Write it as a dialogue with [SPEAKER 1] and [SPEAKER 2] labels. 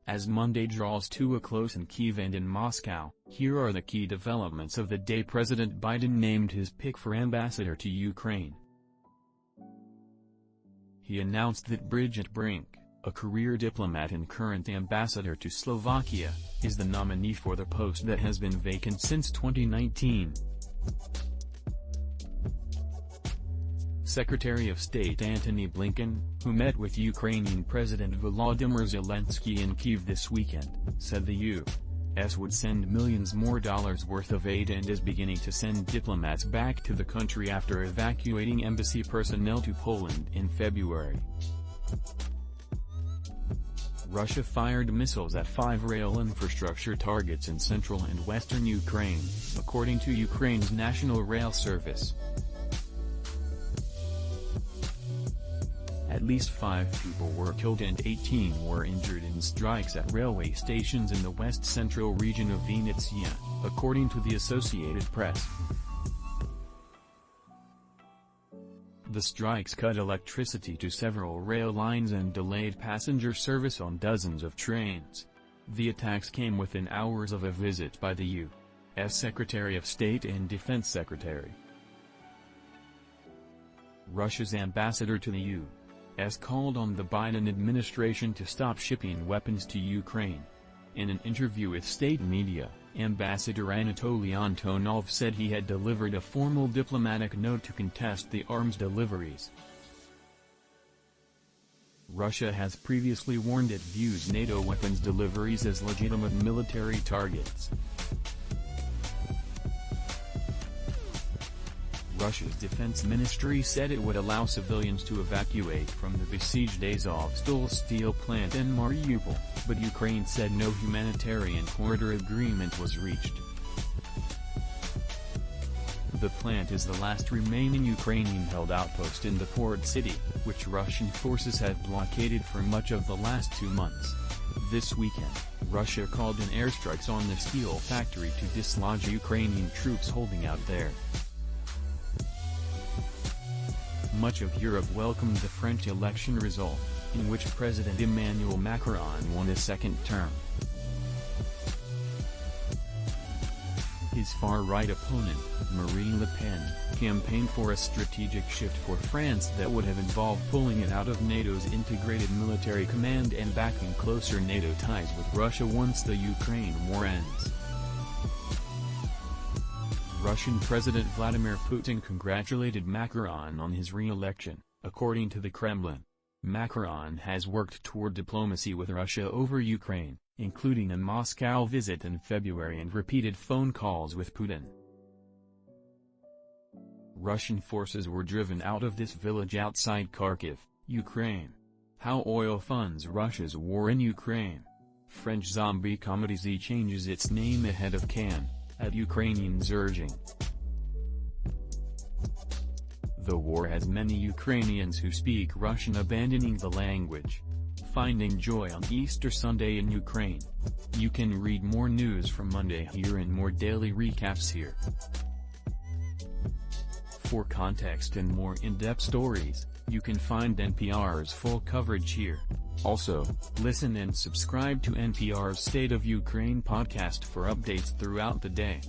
[SPEAKER 1] As Monday draws to a close in Kyiv and in Moscow, here are the key developments of the day. President Biden named his pick for ambassador to Ukraine. He announced that Bridget Brink, a career diplomat and current ambassador to Slovakia, is the nominee for the post that has been vacant since 2019. Secretary of State Antony Blinken, who met with Ukrainian President Volodymyr Zelensky in Kyiv this weekend, said the U.S. would send millions more dollars worth of aid and is beginning to send diplomats back to the country after evacuating embassy personnel to Poland in February. Russia fired missiles at 5 rail infrastructure targets in central and western Ukraine, according to Ukraine's National Rail Service. At least 5 people were killed and 18 were injured in strikes at railway stations in the west-central region of Vinnytsia, according to the Associated Press. The strikes cut electricity to several rail lines and delayed passenger service on dozens of trains. The attacks came within hours of a visit by the U.S. Secretary of State and Defense Secretary. Russia's ambassador to the U.S. called on the Biden administration to stop shipping weapons to Ukraine. In an interview with state media, Ambassador Anatoly Antonov said he had delivered a formal diplomatic note to contest the arms deliveries. Russia has previously warned it views NATO weapons deliveries as legitimate military targets. Russia's defense ministry said it would allow civilians to evacuate from the besieged Azovstal steel plant in Mariupol, but Ukraine said no humanitarian corridor agreement was reached. The plant is the last remaining Ukrainian-held outpost in the port city, which Russian forces have blockaded for much of the last 2 months. This weekend, Russia called in airstrikes on the steel factory to dislodge Ukrainian troops holding out there. Much of Europe welcomed the French election result, in which President Emmanuel Macron won a second term. His far-right opponent, Marine Le Pen, campaigned for a strategic shift for France that would have involved pulling it out of NATO's integrated military command and backing closer NATO ties with Russia once the Ukraine war ends. Russian President Vladimir Putin congratulated Macron on his re-election, according to the Kremlin. Macron has worked toward diplomacy with Russia over Ukraine, including a Moscow visit in February and repeated phone calls with Putin. Russian forces were driven out of this village outside Kharkiv, Ukraine. How oil funds Russia's war in Ukraine. French zombie comedy Z changes its name ahead of Cannes, at Ukrainians' urging. The war has many Ukrainians who speak Russian abandoning the language. Finding joy on Easter Sunday in Ukraine. You can read more news from Monday here and more daily recaps here. For context and more in-depth stories, you can find NPR's full coverage here. Also, listen and subscribe to NPR's State of Ukraine podcast for updates throughout the day.